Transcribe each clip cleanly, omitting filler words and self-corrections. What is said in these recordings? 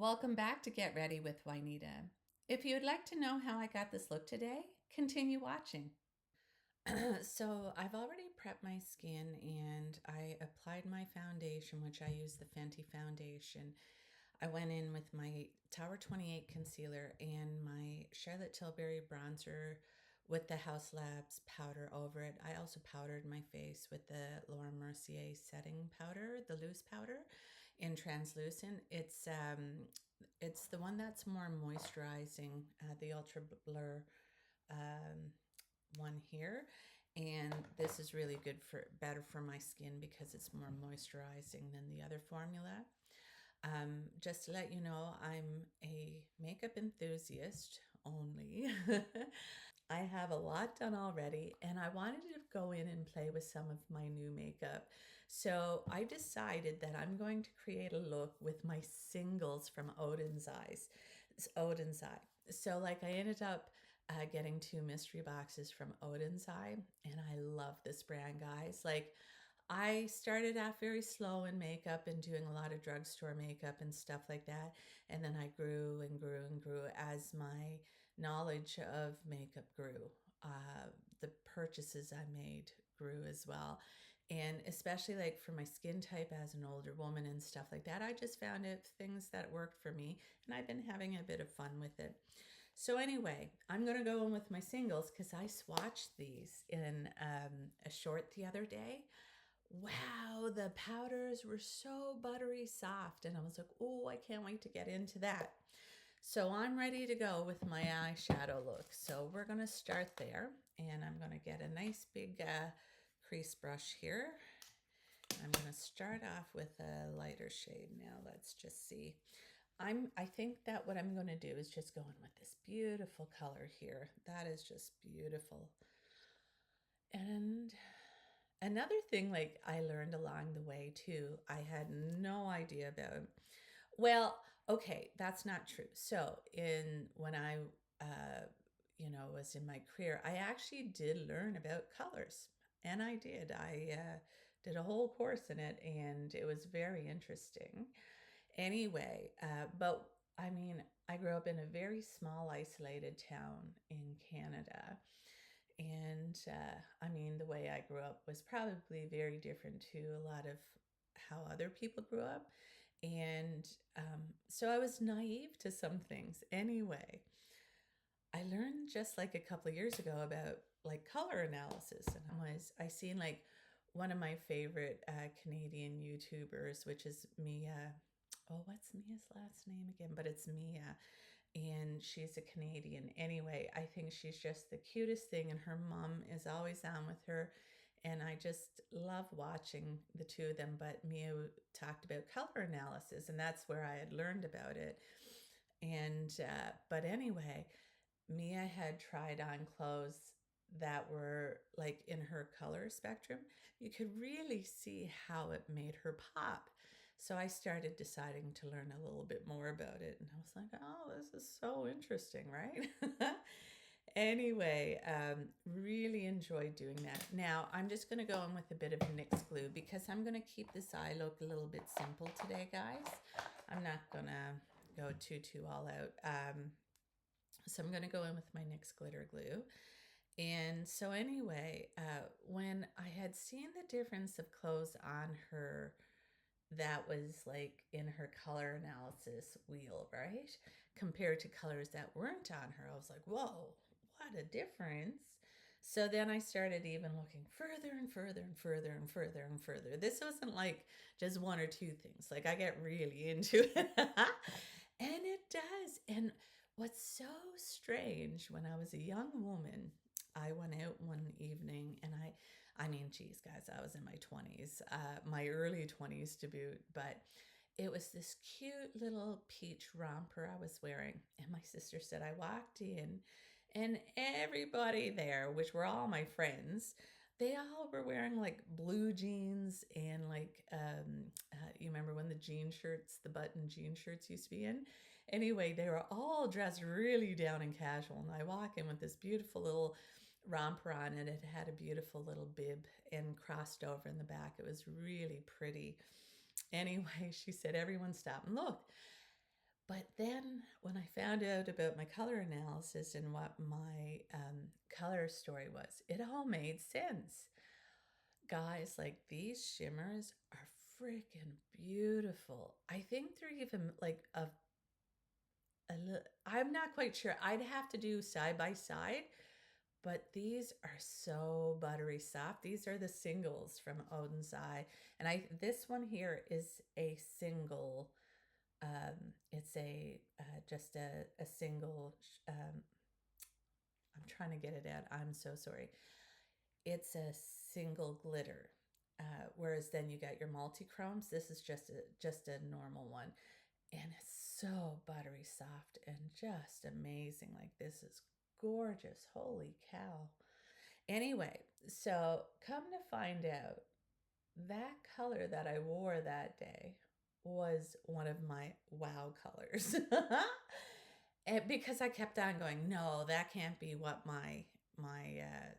Welcome back to Get Ready with Juanita. If you would like to know how I got this look today, continue watching. So I've already prepped my skin and I applied my foundation, which I use the Fenty foundation. I went in with my Tower 28 concealer and my Charlotte Tilbury bronzer with the House Labs powder over it. I also powdered my face with the Laura Mercier setting powder, the loose powder in translucent. It's the one that's more moisturizing, the Ultra Blur um, one here. And this is really better for my skin because it's more moisturizing than the other formula. Just to let you know, I'm a makeup enthusiast only. I have a lot done already, and I wanted to go in and play with some of my new makeup. So I decided that I'm going to create a look with my singles from Oden's Eyes. It's Oden's Eye. So like I ended up getting 2 mystery boxes from Oden's Eye, and I love this brand, guys. Like I started off very slow in makeup and doing a lot of drugstore makeup and stuff like that. And then I grew and grew and grew as my knowledge of makeup grew. The purchases I made grew as well. And especially like for my skin type as an older woman and stuff like that, I just found it things that worked for me. And I've been having a bit of fun with it. So anyway, I'm going to go in with my singles because I swatched these in a short the other day. Wow, the powders were so buttery soft. And I was like, oh, I can't wait to get into that. So I'm ready to go with my eyeshadow look. So we're going to start there. And I'm going to get a nice big crease brush here. I'm going to start off with a lighter shade now. Let's just see. I think that what I'm going to do is just go in with this beautiful color here. That is just beautiful. And another thing like I learned along the way too, I had no idea about. Well, okay, that's not true. So when I was in my career, I actually did learn about colors. And I did. I did a whole course in it and it was very interesting. Anyway, but I mean, I grew up in a very small, isolated town in Canada. And I mean, the way I grew up was probably very different to a lot of how other people grew up. And so I was naive to some things. Anyway, I learned just like a couple of years ago about like color analysis. And I seen like one of my favorite Canadian YouTubers, which is Mia. Oh, what's Mia's last name again? But it's Mia and she's a Canadian. Anyway, I think she's just the cutest thing, and her mom is always on with her. And I just love watching the two of them. But Mia talked about color analysis, and that's where I had learned about it. And, but anyway, Mia had tried on clothes that were like in her color spectrum. You could really see how it made her pop. So I started deciding to learn a little bit more about it. And I was like, oh, this is so interesting, right? Anyway, really enjoyed doing that. Now, I'm just going to go in with a bit of NYX glue because I'm going to keep this eye look a little bit simple today, guys. I'm not going to go too all out. So I'm going to go in with my NYX glitter glue. And so anyway, when I had seen the difference of clothes on her that was like in her color analysis wheel, right? Compared to colors that weren't on her, I was like, whoa, what a difference. So then I started even looking further and further and further and further and further. This wasn't like just one or two things. Like I get really into it. And it does. And what's so strange, when I was a young woman, I went out one evening and I mean, geez, guys, I was in my 20s, my early 20s to boot, but it was this cute little peach romper I was wearing. And my sister said, I walked in and everybody there, which were all my friends, they all were wearing like blue jeans and like, you remember when the jean shirts, the button jean shirts used to be in? Anyway, they were all dressed really down and casual. And I walk in with this beautiful little romper on it. It had a beautiful little bib and crossed over in the back. It was really pretty. Anyway, she said, everyone stop and look. But then when I found out about my color analysis and what my color story was, it all made sense. Guys, like these shimmers are freaking beautiful. I think they're even like I'm not quite sure. I'd have to do side by side, but these are so buttery soft. These are the singles from Oden's Eye. And this one here is a single. It's a just a single. I'm trying to get it out. I'm so sorry. It's a single glitter. Whereas then you got your multi-chromes. This is just a normal one. And it's so buttery soft and just amazing. Like, this is gorgeous. Holy cow. Anyway, so come to find out, that color that I wore that day was one of my wow colors. And because I kept on going, no, that can't be what my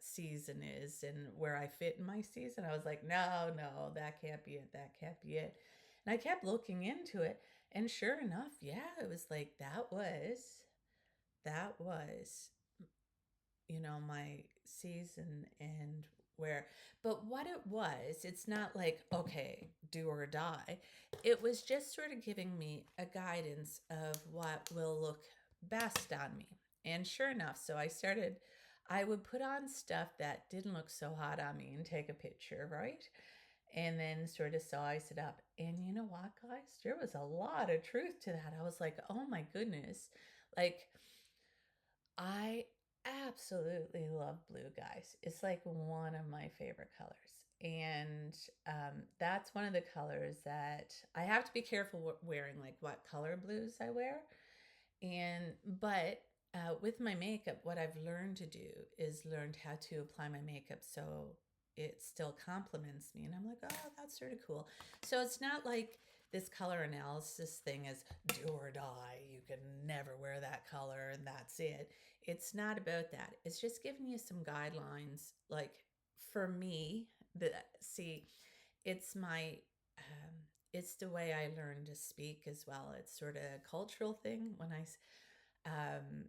season is and where I fit in my season. I was like, no, that can't be it. That can't be it. And I kept looking into it. And sure enough, yeah, it was like, that was, my season and where, but what it was, it's not like, okay, do or die. It was just sort of giving me a guidance of what will look best on me. And sure enough, so I would put on stuff that didn't look so hot on me and take a picture, right? And then sort of size it up. And you know what, guys? There was a lot of truth to that. I was like, oh my goodness. Like, I absolutely love blue, guys. It's like one of my favorite colors. And that's one of the colors that I have to be careful wearing, like what color blues I wear. But with my makeup, what I've learned to do is learned how to apply my makeup so it still compliments me. And I'm like, oh, that's sort of cool. So it's not like this color analysis thing is do or die. You can never wear that color and that's it. It's not about that. It's just giving you some guidelines. Like for me, it's my it's the way I learn to speak as well. It's sort of a cultural thing. When um,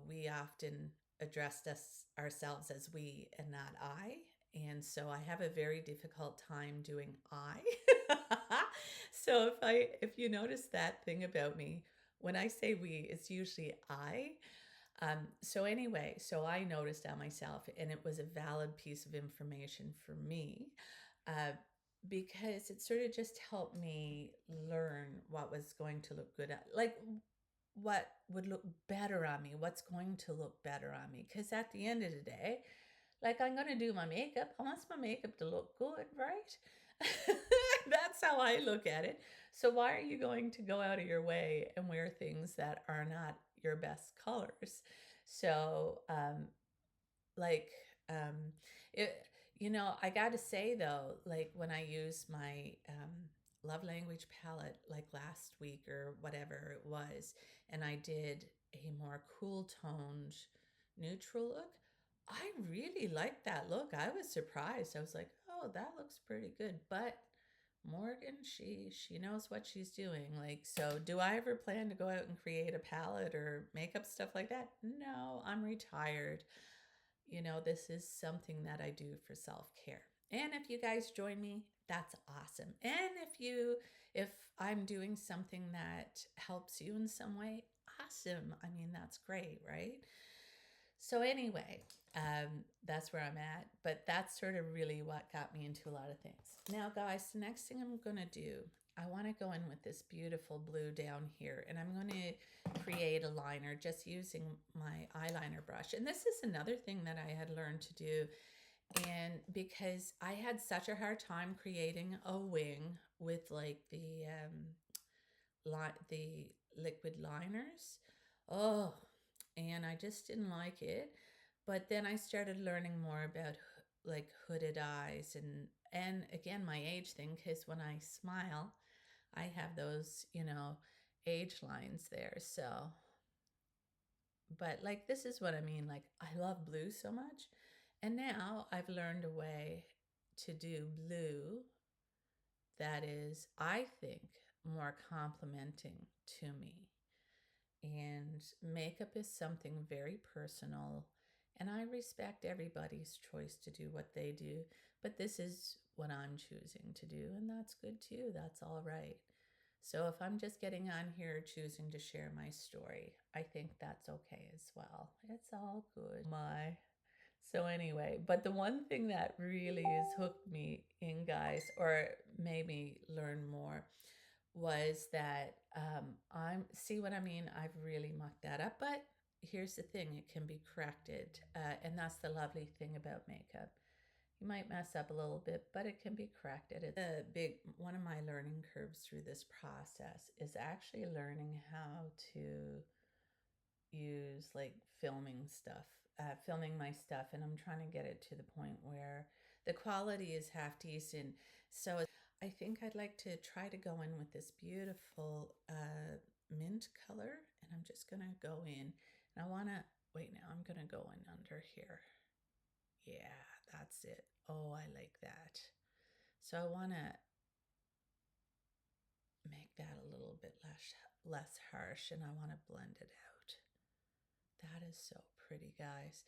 we often addressed ourselves as we and not I. And so I have a very difficult time doing I. So if you notice that thing about me, when I say we, it's usually I. So anyway, so I noticed that myself, and it was a valid piece of information for me. Uh, because it sort of just helped me learn what was going to look good at, like what would look better on me, what's going to look better on me. Because at the end of the day, like, I'm going to do my makeup. I want my makeup to look good, right? That's how I look at it. So why are you going to go out of your way and wear things that are not your best colors? So, like, it, I got to say though, like when I use my love language palette, like last week or whatever it was, and I did a more cool toned neutral look, I really liked that look. I was surprised. I was like, oh, that looks pretty good. But Morgan, she knows what she's doing. Like, so do I ever plan to go out and create a palette or makeup stuff like that? No, I'm retired. This is something that I do for self-care. And if you guys join me, that's awesome. And if I'm doing something that helps you in some way, awesome. I mean, that's great, right? So anyway, that's where I'm at. But that's sort of really what got me into a lot of things. Now, guys, the next thing I'm going to do, I want to go in with this beautiful blue down here, and I'm going to create a liner just using my eyeliner brush. And this is another thing that I had learned to do, and because I had such a hard time creating a wing with like the liquid liners. Oh, and I just didn't like it. But then I started learning more about like hooded eyes and again my age thing, because when I smile, I have those, age lines there. So, but like, this is what I mean. Like, I love blue so much. And now I've learned a way to do blue that is, I think, more complimenting to me. And makeup is something very personal, and I respect everybody's choice to do what they do, but this is what I'm choosing to do, and that's good too. That's all right. So if I'm just getting on here choosing to share my story, I think that's okay as well. It's all good. My. So anyway, but the one thing that really has hooked me in, guys, or made me learn more, was that see what I mean? I've really mucked that up, but here's the thing: it can be corrected, and that's the lovely thing about makeup. You might mess up a little bit, but it can be corrected. It's a big one of my learning curves through this process is actually learning how to use like filming my stuff, and I'm trying to get it to the point where the quality is half decent. So I think I'd like to try to go in with this beautiful mint color, and I'm just gonna go in, and I want to wait. Now I'm gonna go in under here. Yeah, that's it. Oh, I like that. So I want to make that a little bit less harsh, and I want to blend it out. That is so pretty, guys.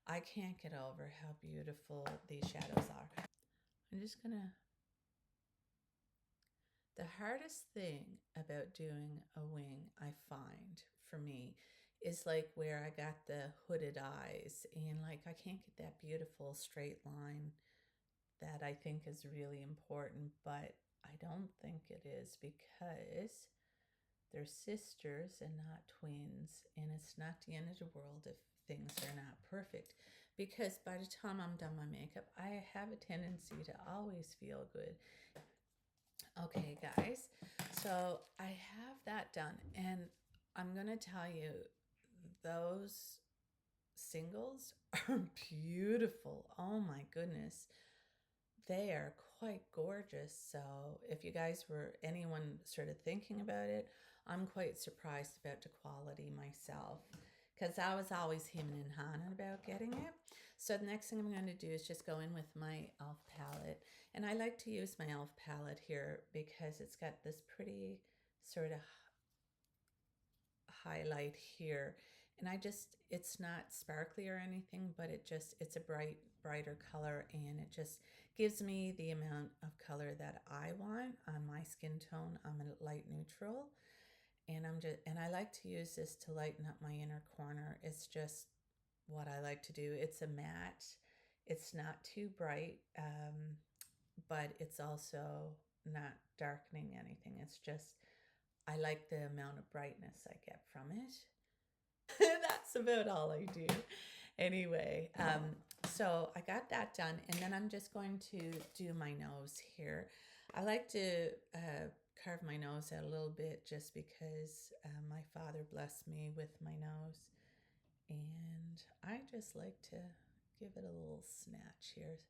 I can't get over how beautiful these shadows are. I'm just gonna. The hardest thing about doing a wing, I find, for me, is like where I got the hooded eyes, and like I can't get that beautiful straight line that I think is really important, but I don't think it is, because they're sisters and not twins, and it's not the end of the world if things are not perfect, because by the time I'm done my makeup, I have a tendency to always feel good. Okay, guys, so I have that done, and I'm gonna tell you, those singles are beautiful. Oh my goodness, they are quite gorgeous. So if you guys were anyone sort of thinking about it, I'm quite surprised about the quality myself, because I was always hemming and hawing about getting it. So the next thing I'm going to do is just go in with my e.l.f. palette. And I like to use my e.l.f. palette here because it's got this pretty sort of highlight here. And it's not sparkly or anything, but it's a brighter color, and it just gives me the amount of color that I want on my skin tone. I'm a light neutral, and I like to use this to lighten up my inner corner. It's just what I like to do. It's a matte. It's not too bright, but it's also not darkening anything. It's just, I like the amount of brightness I get from it. That's about all I do. Anyway, so I got that done, and then I'm just going to do my nose here. I like to carve my nose out a little bit just because my father blessed me with my nose, and I just like to give it a little snatch here.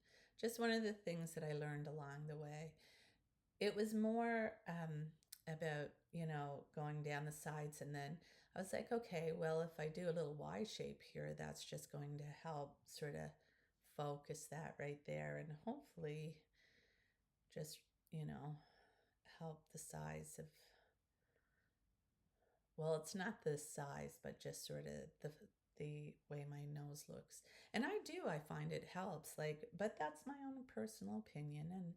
Just one of the things that I learned along the way. It was more about, going down the sides, and then I was like, okay, well, if I do a little Y shape here, that's just going to help sort of focus that right there, and hopefully just, help the size of, well, it's not the size, but just sort of the way my nose looks. And I find it helps, like, but that's my own personal opinion, and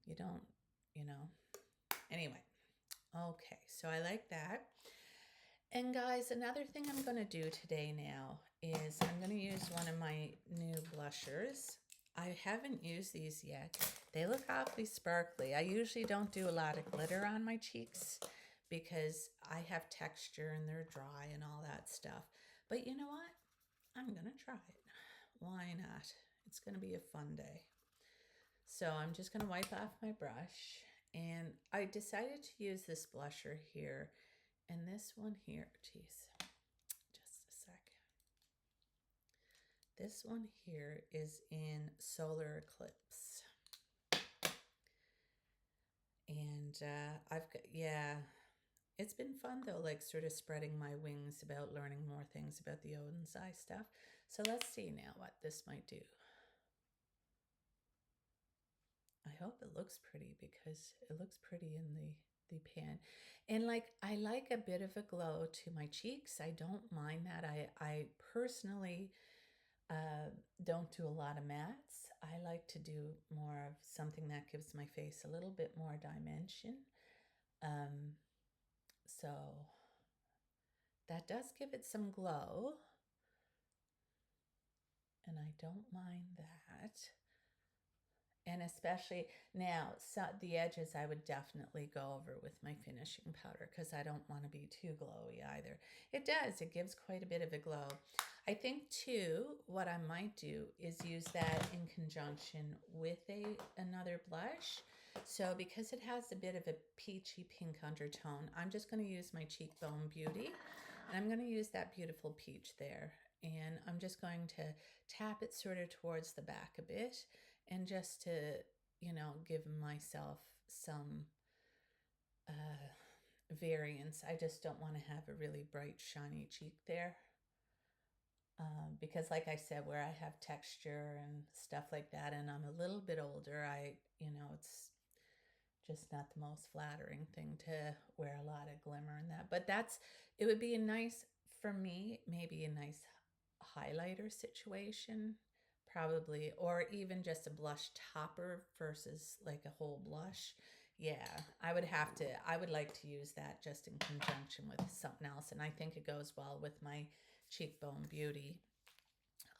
you don't, anyway. Okay, so I like that. And guys, another thing I'm going to do today now is I'm going to use one of my new blushers. I haven't used these yet. They look awfully sparkly. I usually don't do a lot of glitter on my cheeks because I have texture and they're dry and all that stuff. But you know what? I'm going to try it. Why not? It's going to be a fun day. So I'm just going to wipe off my brush. And I decided to use this blusher here. And this one here, geez, just a sec. This one here is in Solar Eclipse. And it's been fun though, like sort of spreading my wings about learning more things about the Oden's eye stuff. So let's see now what this might do. I hope it looks pretty because it looks pretty in the the pan. And like, I like a bit of a glow to my cheeks. I don't mind that. I personally don't do a lot of mattes. I like to do more of something that gives my face a little bit more dimension. So that does give it some glow, and I don't mind that. And especially now, so the edges I would definitely go over with my finishing powder because I don't want to be too glowy either. It does, it gives quite a bit of a glow. I think too, what I might do is use that in conjunction with another blush. So because it has a bit of a peachy pink undertone, I'm just going to use my Cheekbone Beauty, and I'm going to use that beautiful peach there. And I'm just going to tap it sort of towards the back a bit, and just to, give myself some variance. I just don't want to have a really bright, shiny cheek there. Because like I said, where I have texture and stuff like that, and I'm a little bit older, it's just not the most flattering thing to wear a lot of glimmer in that. But it would be for me, maybe a nice highlighter situation, probably, or even just a blush topper versus like a whole blush. Yeah, I would like to use that just in conjunction with something else, and I think it goes well with my Cheekbone Beauty.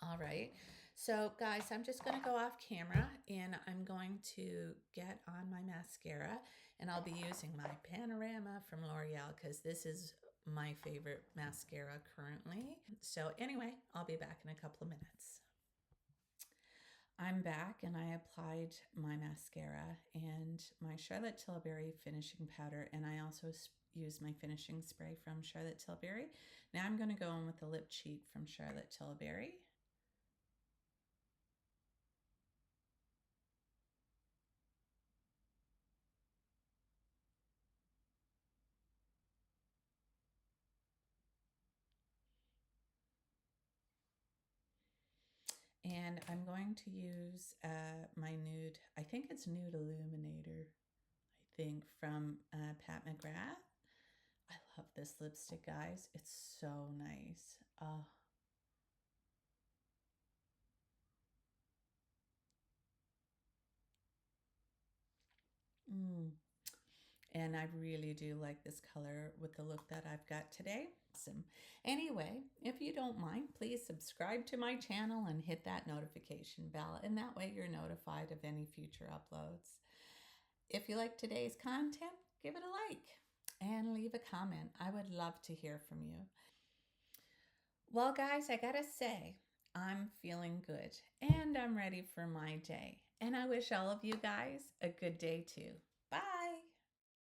All right, so guys, I'm just going to go off camera, and I'm going to get on my mascara, and I'll be using my Panorama from L'Oreal because this is my favorite mascara currently. So anyway, I'll be back in a couple of minutes. I'm back, and I applied my mascara and my Charlotte Tilbury finishing powder, and I also used my finishing spray from Charlotte Tilbury. Now I'm going to go in with the lip cheat from Charlotte Tilbury. And I'm going to use my nude, I think it's Nude Illuminator, from Pat McGrath. I love this lipstick, guys. It's so nice. And I really do like this color with the look that I've got today. Awesome. Anyway, if you don't mind, please subscribe to my channel and hit that notification bell, and that way you're notified of any future uploads. If you like today's content, give it a like and leave a comment. I would love to hear from you. Well, guys, I gotta say, I'm feeling good and I'm ready for my day. And I wish all of you guys a good day too.